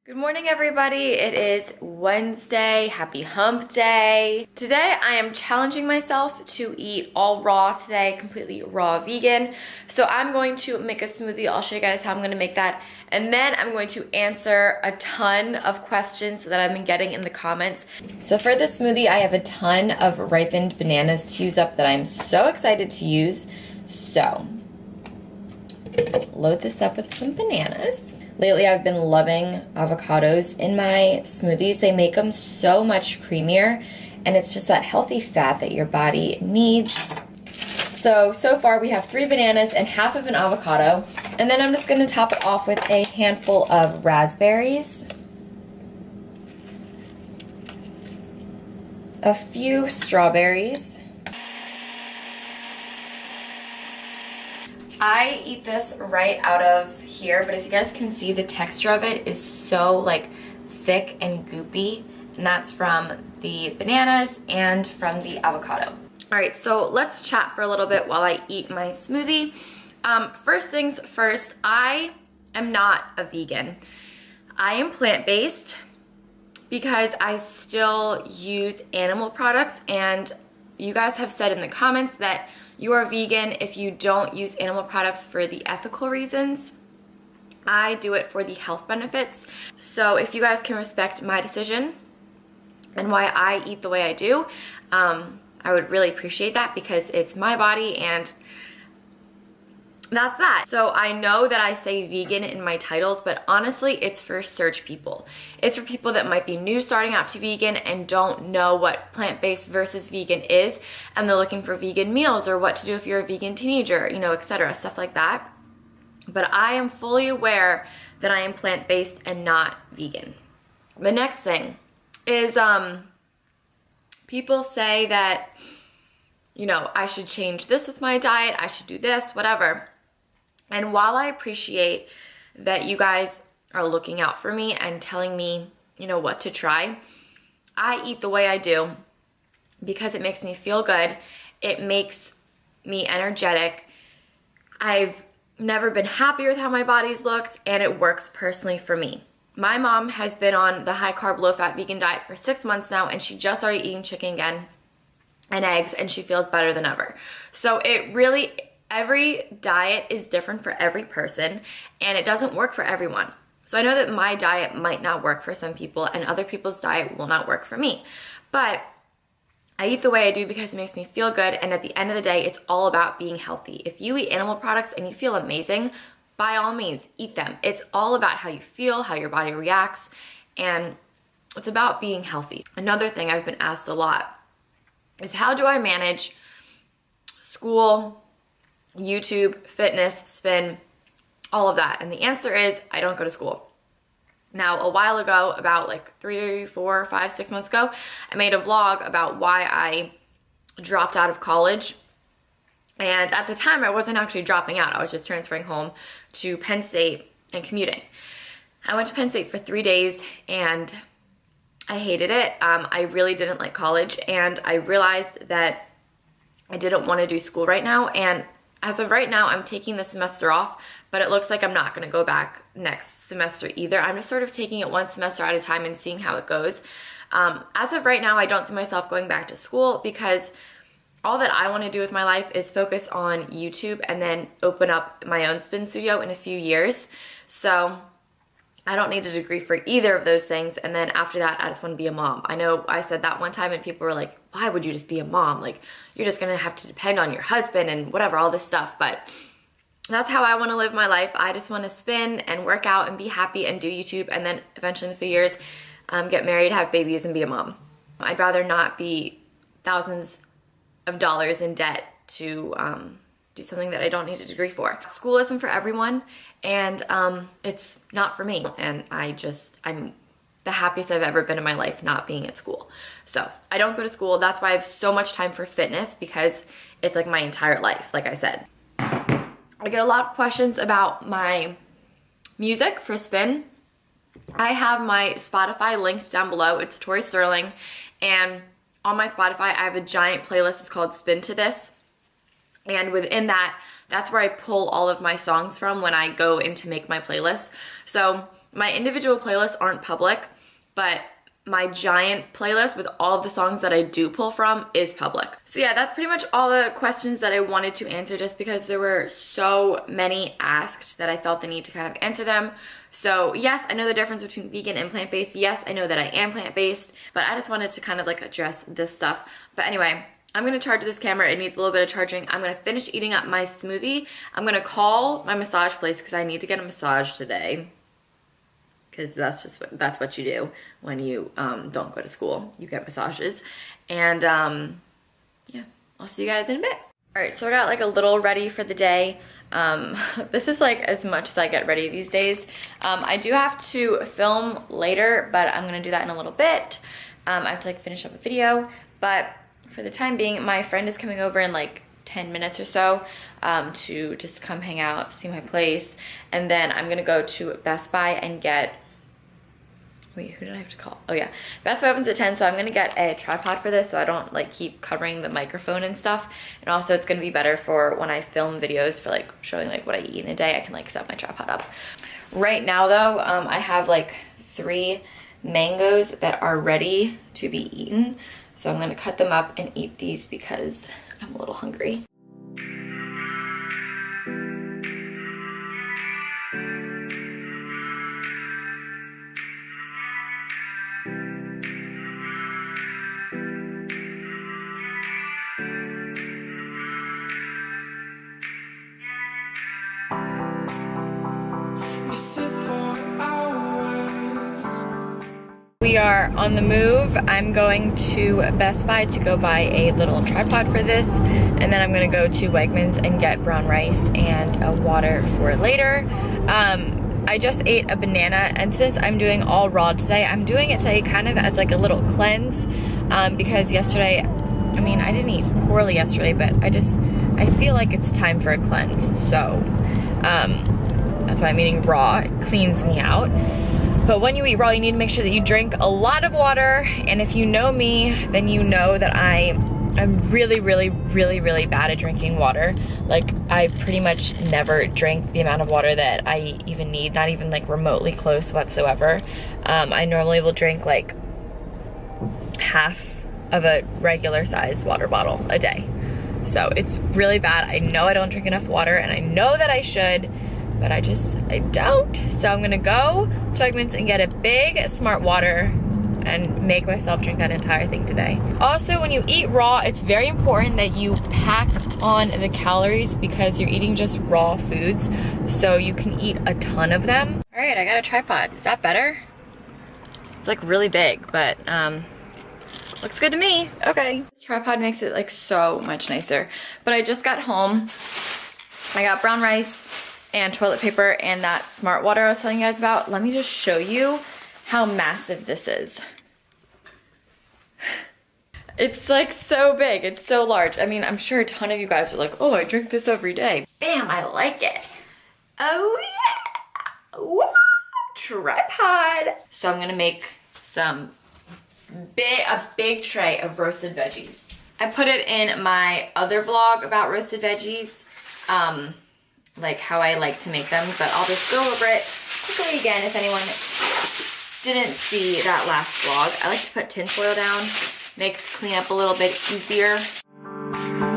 Good morning, everybody. It is Wednesday. Happy hump day. Today, I am challenging myself to eat all raw today, completely raw vegan. So I'm going to make a smoothie. I'll show you guys how I'm going to make that. And then I'm going to answer a ton of questions that I've been getting in the comments. So for this smoothie, I have a ton of ripened bananas to use up that I'm so excited to use. So load this up with some bananas. Lately, I've been loving avocados in my smoothies. They make them so much creamier, and it's just that healthy fat that your body needs. So far we have 3 bananas and half of an avocado. And then I'm just gonna top it off with a handful of raspberries, a few strawberries. I eat this right out of here, but if you guys can see, the texture of it is so like thick and goopy, and that's from the bananas and from the avocado. All right, so let's chat for a little bit while I eat my smoothie. First things first, I am not a vegan. I am plant-based because I still use animal products, and you guys have said in the comments that you are vegan if you don't use animal products for the ethical reasons. I do it for the health benefits. So if you guys can respect my decision and why I eat the way I do, I would really appreciate that, because it's my body and that's that. So I know that I say vegan in my titles, but honestly, it's for search people. It's for people that might be new starting out to vegan and don't know what plant-based versus vegan is, and they're looking for vegan meals or what to do if you're a vegan teenager, you know, etc., stuff like that. But I am fully aware that I am plant-based and not vegan. The next thing is people say that, you know, I should change this with my diet, I should do this, whatever. And while I appreciate that you guys are looking out for me and telling me, you know, what to try, I eat the way I do because it makes me feel good. It makes me energetic. I've never been happier with how my body's looked, and it works personally for me. My mom has been on the high carb, low fat vegan diet for 6 months now, and she just started eating chicken again and eggs, and she feels better than ever. So it really, every diet is different for every person, and it doesn't work for everyone. So I know that my diet might not work for some people, and other people's diet will not work for me. But I eat the way I do because it makes me feel good, and at the end of the day, it's all about being healthy. If you eat animal products and you feel amazing, by all means, eat them. It's all about how you feel, how your body reacts, and it's about being healthy. Another thing I've been asked a lot is, how do I manage school, YouTube, fitness, spin, all of that? And the answer is, I don't go to school. Now, a while ago, about like 3, 4, 5, 6 months ago, I made a vlog about why I dropped out of college. And at the time, I wasn't actually dropping out. I was just transferring home to Penn State and commuting. I went to Penn State for 3 days and I hated it. I really didn't like college, and I realized that I didn't want to do school right now. And as of right now, I'm taking the semester off, but it looks like I'm not going to go back next semester either. I'm just sort of taking it one semester at a time and seeing how it goes. As of right now, I don't see myself going back to school, because all that I want to do with my life is focus on YouTube and then open up my own spin studio in a few years. So I don't need a degree for either of those things. And then after that, I just want to be a mom. I know I said that one time and people were like, why would you just be a mom? Like, you're just going to have to depend on your husband and whatever, all this stuff. But that's how I want to live my life. I just want to spin and work out and be happy and do YouTube, and then eventually in a few years, get married, have babies, and be a mom. I'd rather not be thousands of dollars in debt to do something that I don't need a degree for. School isn't for everyone, and it's not for me. And I'm the happiest I've ever been in my life not being at school. So I don't go to school. That's why I have so much time for fitness, because it's like my entire life, like I said. I get a lot of questions about my music for spin. I have my Spotify linked down below. It's Tori Sterling, and on my Spotify, I have a giant playlist. It's called Spin to This. And within that, that's where I pull all of my songs from when I go in to make my playlist. So my individual playlists aren't public, but my giant playlist with all of the songs that I do pull from is public. So yeah, that's pretty much all the questions that I wanted to answer, just because there were so many asked that I felt the need to kind of answer them. So yes, I know the difference between vegan and plant-based. Yes, I know that I am plant-based, but I just wanted to kind of like address this stuff. But anyway, I'm gonna charge this camera. It needs a little bit of charging. I'm gonna finish eating up my smoothie. I'm gonna call my massage place because I need to get a massage today. Because that's what you do when you don't go to school. You get massages. And yeah, I'll see you guys in a bit. All right, so I got like a little ready for the day. This is like as much as I get ready these days. I do have to film later, but I'm gonna do that in a little bit. I have to like finish up a video, but for the time being, my friend is coming over in like 10 minutes or so to just come hang out, see my place, and then I'm gonna go to Best Buy and get, wait, who did I have to call? Oh yeah, Best Buy opens at 10, so I'm gonna get a tripod for this so I don't like keep covering the microphone and stuff. And also it's gonna be better for when I film videos for like showing like what I eat in a day, I can like set my tripod up. Right now though, I have like 3 mangoes that are ready to be eaten. So I'm gonna cut them up and eat these because I'm a little hungry. We are on the move. I'm going to Best Buy to go buy a little tripod for this, and then I'm gonna go to Wegmans and get brown rice and a water for later. I just ate a banana, and since I'm doing all raw today, I'm doing it today kind of as like a little cleanse, because yesterday, I mean, I didn't eat poorly yesterday, but I feel like it's time for a cleanse. So that's why I'm eating raw. It cleans me out. But when you eat raw, you need to make sure that you drink a lot of water. And if you know me, then you know that I'm really, really, really, really bad at drinking water. Like, I pretty much never drink the amount of water that I even need, not even like remotely close whatsoever. I normally will drink like half of a regular sized water bottle a day. So it's really bad. I know I don't drink enough water, and I know that I should, but I don't. So I'm gonna go to Wegmans and get a big Smart Water and make myself drink that entire thing today. Also, when you eat raw, it's very important that you pack on the calories because you're eating just raw foods, so you can eat a ton of them. All right, I got a tripod. Is that better? It's like really big, but looks good to me. Okay. This tripod makes it like so much nicer. But I just got home. I got brown rice and toilet paper and that Smart Water I was telling you guys about. Let me just show you how massive this is. It's like so big, it's so large. I mean, I'm sure a ton of you guys are like, oh, I drink this every day. Bam, I like it. Oh yeah, woo, tripod. So I'm gonna make a big tray of roasted veggies. I put it in my other vlog about roasted veggies, like how I like to make them, but I'll just go over it quickly again if anyone didn't see that last vlog. I like to put tinfoil down, makes cleanup a little bit easier.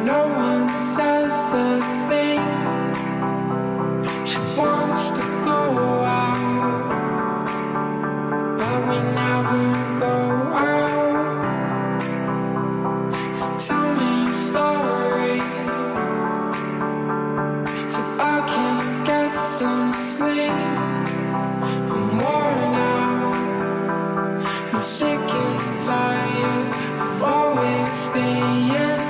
No one says a thing. She wants to go out, but we never go out. So tell me a story, so I can get some sleep. I'm worn out, I'm sick and tired of always being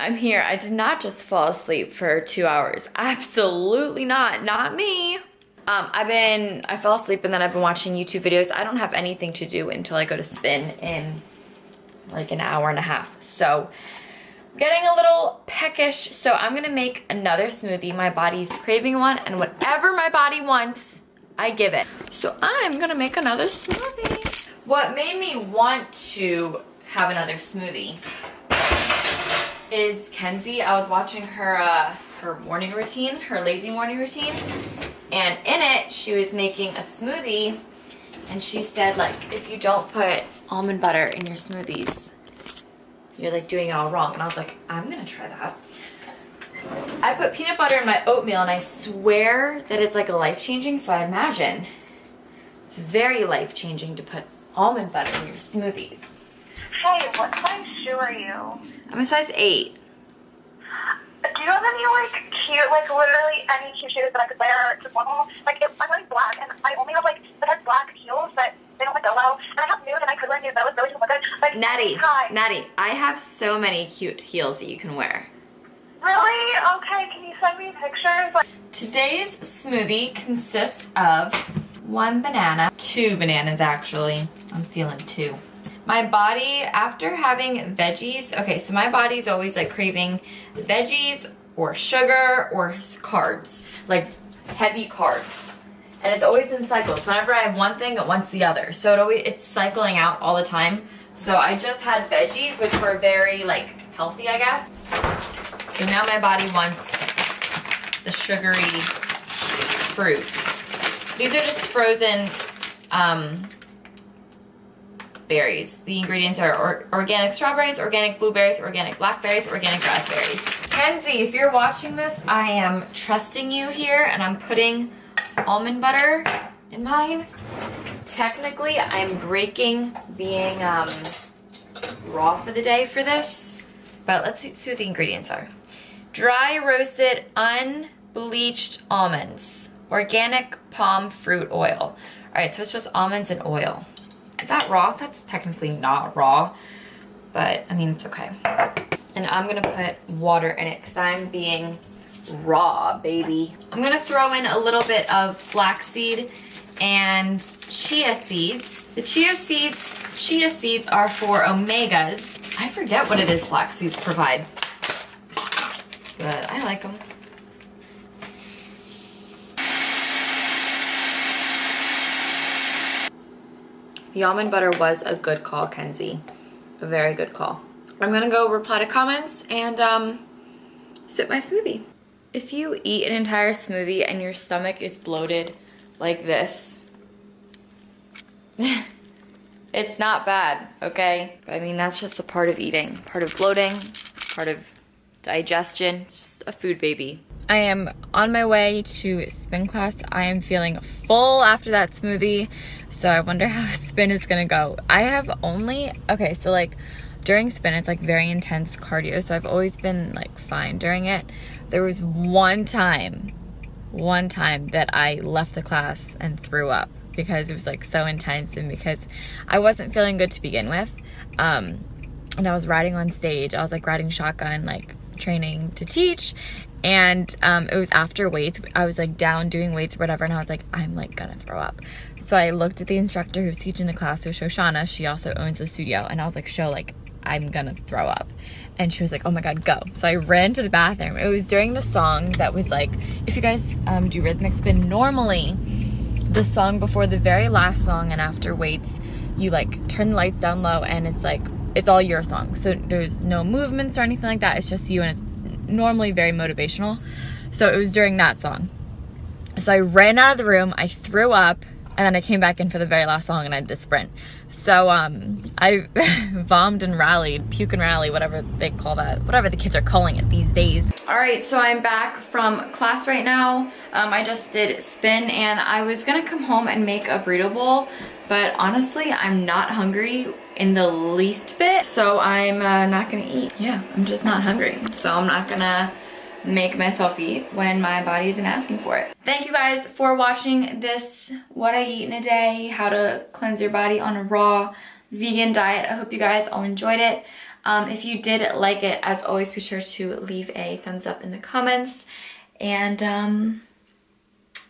I'm here. I did not just fall asleep for 2 hours. Absolutely not. Not me. I fell asleep and then I've been watching YouTube videos. I don't have anything to do until I go to spin in like an hour and a half. So getting a little peckish. So I'm gonna make another smoothie. My body's craving one, and whatever my body wants, I give it. So I'm gonna make another smoothie. What made me want to have another smoothie is Kenzie. I was watching her morning routine, her lazy morning routine, and in it she was making a smoothie, and she said, like, if you don't put almond butter in your smoothies, you're like doing it all wrong. And I was like, I'm gonna try that. I put peanut butter in my oatmeal, and I swear that it's like a life-changing, so I imagine it's very life-changing to put almond butter in your smoothies. Hey, what size shoe are you? I'm a size 8. Do you have any, like, cute, like, literally any cute shoes that I could wear to formal? Like, I'm wearing black, and I only have, like, black heels, but they don't, like, go well. And I have nude, and I could wear nude. Those would look good. Like, Natty, I have so many cute heels that you can wear. Really? Okay, can you send me pictures? Like, today's smoothie consists of 1 banana, 2 bananas actually. I'm feeling 2. My body, after having veggies, okay, so my body's always like craving veggies or sugar or carbs, like heavy carbs. And it's always in cycles. Whenever I have one thing, it wants the other. So it's cycling out all the time. So I just had veggies, which were very like healthy, I guess. So now my body wants the sugary fruit. These are just frozen berries. The ingredients are organic strawberries, organic blueberries, organic blackberries, organic raspberries. Kenzie, if you're watching this, I am trusting you here, and I'm putting almond butter in mine. Technically, I'm breaking being raw for the day for this, but let's see what the ingredients are. Dry roasted unbleached almonds, organic palm fruit oil. All right, so it's just almonds and oil. Is that raw? That's technically not raw, but I mean, it's okay. And I'm gonna put water in it because I'm being raw, baby. I'm gonna throw in a little bit of flaxseed and chia seeds. The chia seeds are for omegas. I forget what it is flax seeds provide, but I like them. The almond butter was a good call, Kenzie. A very good call. I'm gonna go reply to comments and sip my smoothie. If you eat an entire smoothie and your stomach is bloated like this, it's not bad, okay? I mean, that's just a part of eating, part of bloating, part of digestion. It's just a food baby. I am on my way to spin class. I am feeling full after that smoothie, so I wonder how spin is gonna go. I have only, okay, so like during spin, it's like very intense cardio, so I've always been like fine during it. There was one time that I left the class and threw up because it was like so intense and because I wasn't feeling good to begin with. And I was riding on stage. I was like riding shotgun, like training to teach. And it was after weights. I was like down doing weights or whatever, and I was like, I'm like gonna throw up. So I looked at the instructor who was teaching the class, so Shoshana, she also owns the studio, and I was like, Sho, like, I'm gonna throw up. And she was like, oh my God, go. So I ran to the bathroom. It was during the song that was like, if you guys do rhythmic spin, normally the song before the very last song and after weights, you like turn the lights down low and it's like, it's all your song. So there's no movements or anything like that. It's just you, and it's normally very motivational. So it was during that song. So I ran out of the room, I threw up, and then I came back in for the very last song and I did a sprint. So I vommed and rallied, puke and rally, whatever they call that, whatever the kids are calling it these days. All right, so I'm back from class right now. I just did spin, and I was gonna come home and make a burrito bowl, but honestly, I'm not hungry in the least bit, so I'm not gonna eat. Yeah, I'm just not hungry, so I'm not gonna make myself eat when my body isn't asking for it. Thank you guys for watching this what I eat in a day, how to cleanse your body on a raw vegan diet. I hope you guys all enjoyed it. If you did like it, as always, be sure to leave a thumbs up in the comments. And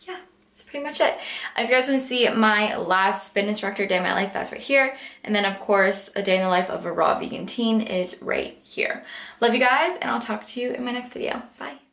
yeah, that's pretty much it. If you guys want to see my last spin instructor day of my life, that's right here. And then of course, a day in the life of a raw vegan teen is right here. Love you guys, and I'll talk to you in my next video. Bye.